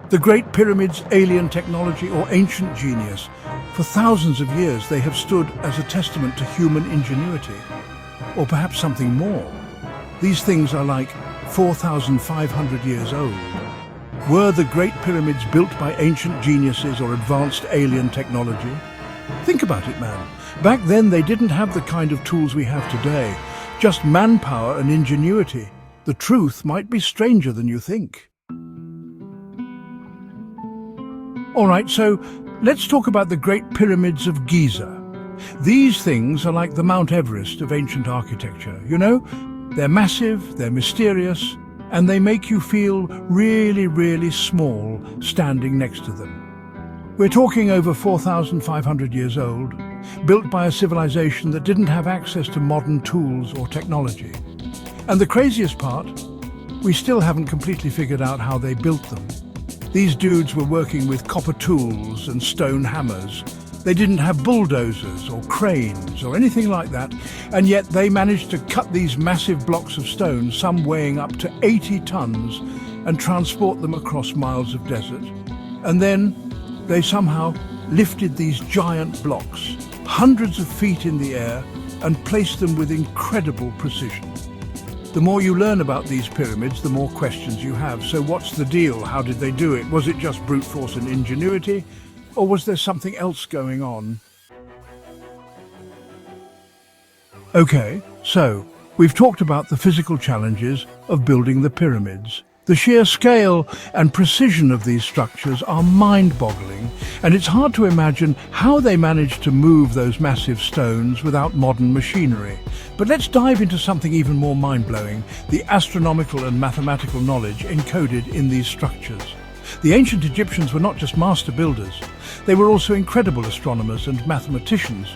The Great Pyramids, alien technology or ancient genius. For thousands of years they have stood as a testament to human ingenuity. Or perhaps something more. These things are like 4,500 years old. Were the Great Pyramids built by ancient geniuses or advanced alien technology? Think about it, man. Back then they didn't have the kind of tools we have today. Just manpower and ingenuity. The truth might be stranger than you think. Alright, so let's talk about the Great Pyramids of Giza. These things are like the Mount Everest of ancient architecture, you know? They're massive, they're mysterious, and they make you feel really, really small standing next to them. We're talking over 4,500 years old, built by a civilization that didn't have access to modern tools or technology. And the craziest part, we still haven't completely figured out how they built them. These dudes were working with copper tools and stone hammers. They didn't have bulldozers or cranes or anything like that, and yet they managed to cut these massive blocks of stone, some weighing up to 80 tons, and transport them across miles of desert. And then they somehow lifted these giant blocks, hundreds of feet in the air, and placed them with incredible precision. The more you learn about these pyramids, the more questions you have. So what's the deal? How did they do it? Was it just brute force and ingenuity? Or was there something else going on? Okay, so we've talked about the physical challenges of building the pyramids. The sheer scale and precision of these structures are mind-boggling, and it's hard to imagine how they managed to move those massive stones without modern machinery. But let's dive into something even more mind-blowing, the astronomical and mathematical knowledge encoded in these structures. The ancient Egyptians were not just master builders, they were also incredible astronomers and mathematicians.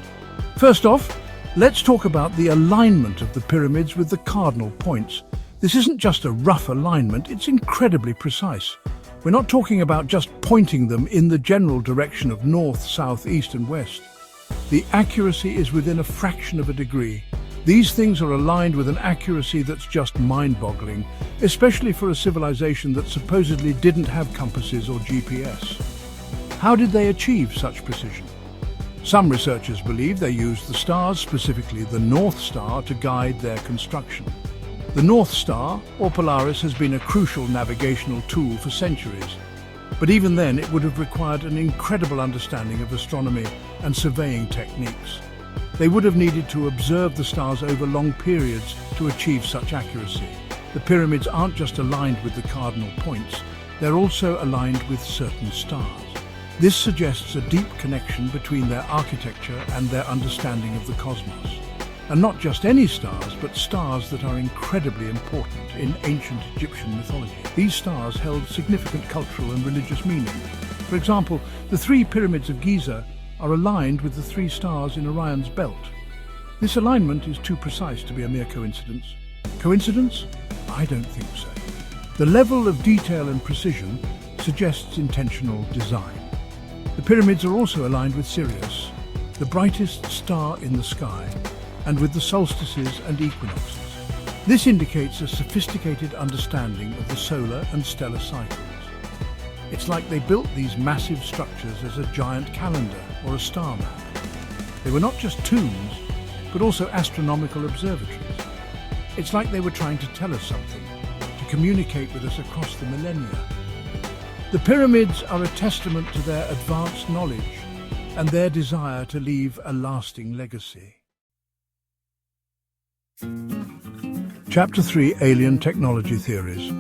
First off, let's talk about the alignment of the pyramids with the cardinal points. This isn't just a rough alignment, it's incredibly precise. We're not talking about just pointing them in the general direction of north, south, east and west. The accuracy is within a fraction of a degree. These things are aligned with an accuracy that's just mind-boggling, especially for a civilization that supposedly didn't have compasses or GPS. How did they achieve such precision? Some researchers believe they used the stars, specifically the North Star, to guide their construction. The North Star, or Polaris, has been a crucial navigational tool for centuries. But even then, it would have required an incredible understanding of astronomy and surveying techniques. They would have needed to observe the stars over long periods to achieve such accuracy. The pyramids aren't just aligned with the cardinal points, they're also aligned with certain stars. This suggests a deep connection between their architecture and their understanding of the cosmos. And not just any stars, but stars that are incredibly important in ancient Egyptian mythology. These stars held significant cultural and religious meaning. For example, the three pyramids of Giza are aligned with the three stars in Orion's belt. This alignment is too precise to be a mere coincidence. Coincidence? I don't think so. The level of detail and precision suggests intentional design. The pyramids are also aligned with Sirius, the brightest star in the sky, and with the solstices and equinoxes. This indicates a sophisticated understanding of the solar and stellar cycles. It's like they built these massive structures as a giant calendar or a star map. They were not just tombs, but also astronomical observatories. It's like they were trying to tell us something, to communicate with us across the millennia. The pyramids are a testament to their advanced knowledge and their desire to leave a lasting legacy. Chapter 3: Alien Technology Theories.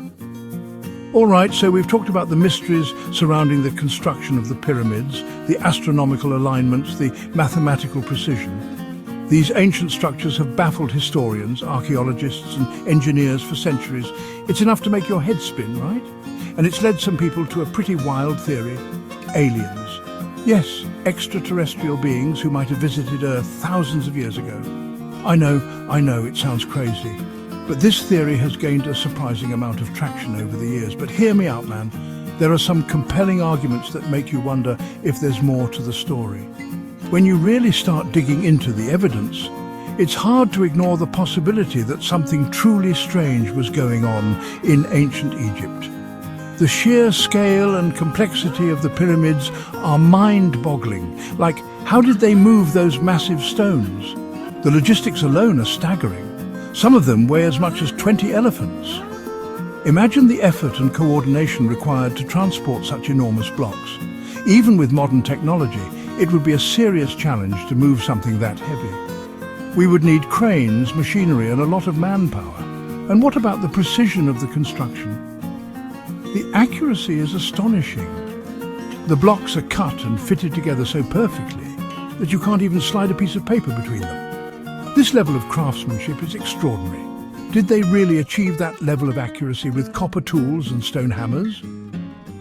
Alright, so we've talked about the mysteries surrounding the construction of the pyramids, the astronomical alignments, the mathematical precision. These ancient structures have baffled historians, archaeologists and engineers for centuries. It's enough to make your head spin, right? And it's led some people to a pretty wild theory: aliens. Yes, extraterrestrial beings who might have visited Earth thousands of years ago. I know, it sounds crazy. But this theory has gained a surprising amount of traction over the years. But hear me out, man. There are some compelling arguments that make you wonder if there's more to the story. When you really start digging into the evidence, it's hard to ignore the possibility that something truly strange was going on in ancient Egypt. The sheer scale and complexity of the pyramids are mind-boggling. Like, how did they move those massive stones? The logistics alone are staggering. Some of them weigh as much as 20 elephants. Imagine the effort and coordination required to transport such enormous blocks. Even with modern technology, it would be a serious challenge to move something that heavy. We would need cranes, machinery, and a lot of manpower. And what about the precision of the construction? The accuracy is astonishing. The blocks are cut and fitted together so perfectly that you can't even slide a piece of paper between them. This level of craftsmanship is extraordinary. Did they really achieve that level of accuracy with copper tools and stone hammers?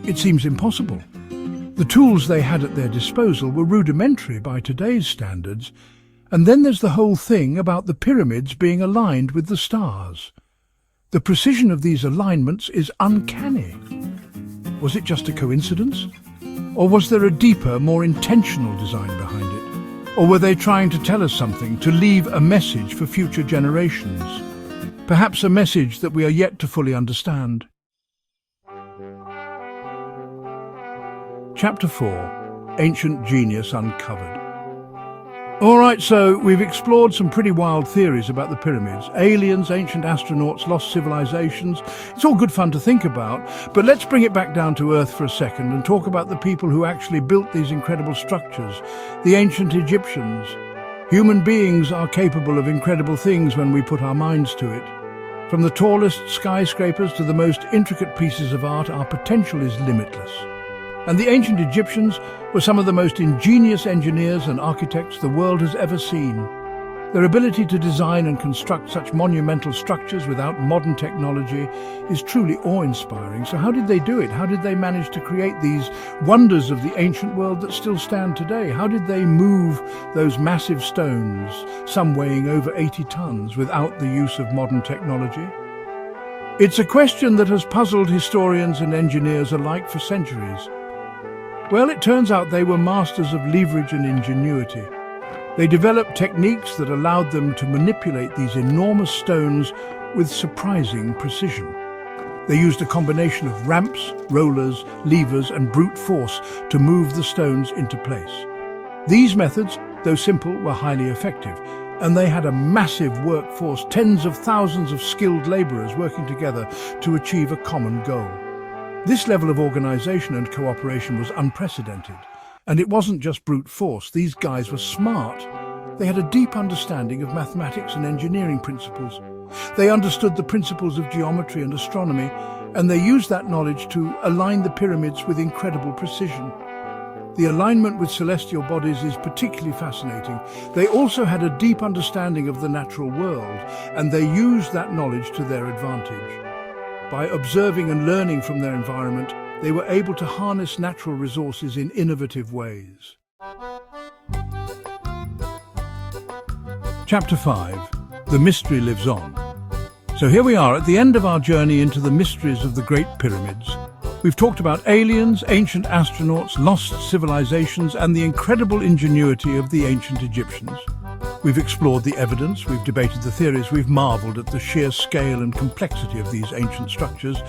It seems impossible. The tools they had at their disposal were rudimentary by today's standards, and then there's the whole thing about the pyramids being aligned with the stars. The precision of these alignments is uncanny. Was it just a coincidence? Or was there a deeper, more intentional design behind it? Or were they trying to tell us something, to leave a message for future generations? Perhaps a message that we are yet to fully understand. Chapter 4. Ancient Genius Uncovered. Alright, so we've explored some pretty wild theories about the pyramids. Aliens, ancient astronauts, lost civilizations. It's all good fun to think about, but let's bring it back down to Earth for a second and talk about the people who actually built these incredible structures, the ancient Egyptians. Human beings are capable of incredible things when we put our minds to it. From the tallest skyscrapers to the most intricate pieces of art, our potential is limitless. And the ancient Egyptians were some of the most ingenious engineers and architects the world has ever seen. Their ability to design and construct such monumental structures without modern technology is truly awe-inspiring. So how did they do it? How did they manage to create these wonders of the ancient world that still stand today? How did they move those massive stones, some weighing over 80 tons, without the use of modern technology? It's a question that has puzzled historians and engineers alike for centuries. Well, it turns out they were masters of leverage and ingenuity. They developed techniques that allowed them to manipulate these enormous stones with surprising precision. They used a combination of ramps, rollers, levers, and brute force to move the stones into place. These methods, though simple, were highly effective, and they had a massive workforce, tens of thousands of skilled laborers working together to achieve a common goal. This level of organization and cooperation was unprecedented. And it wasn't just brute force. These guys were smart. They had a deep understanding of mathematics and engineering principles. They understood the principles of geometry and astronomy, and they used that knowledge to align the pyramids with incredible precision. The alignment with celestial bodies is particularly fascinating. They also had a deep understanding of the natural world, and they used that knowledge to their advantage. By observing and learning from their environment, they were able to harness natural resources in innovative ways. Chapter 5. The Mystery Lives On. So here we are at the end of our journey into the mysteries of the Great Pyramids. We've talked about aliens, ancient astronauts, lost civilizations, and the incredible ingenuity of the ancient Egyptians. We've explored the evidence, we've debated the theories, we've marveled at the sheer scale and complexity of these ancient structures.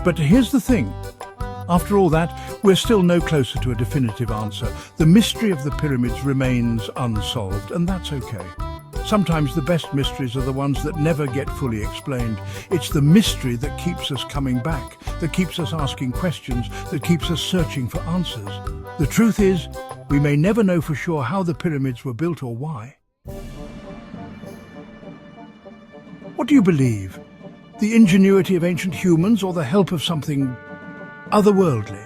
But here's the thing. After all that, we're still no closer to a definitive answer. The mystery of the pyramids remains unsolved, and that's okay. Sometimes the best mysteries are the ones that never get fully explained. It's the mystery that keeps us coming back, that keeps us asking questions, that keeps us searching for answers. The truth is, we may never know for sure how the pyramids were built or why. What do you believe? The ingenuity of ancient humans or the help of something otherworldly?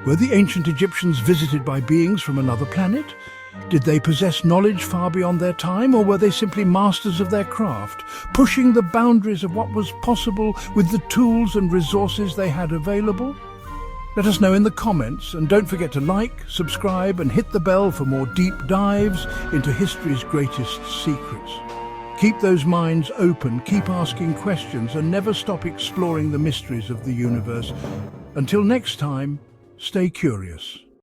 Were the ancient Egyptians visited by beings from another planet? Did they possess knowledge far beyond their time, or were they simply masters of their craft, pushing the boundaries of what was possible with the tools and resources they had available? Let us know in the comments, and don't forget to like, subscribe, and hit the bell for more deep dives into history's greatest secrets. Keep those minds open, keep asking questions, and never stop exploring the mysteries of the universe. Until next time, stay curious.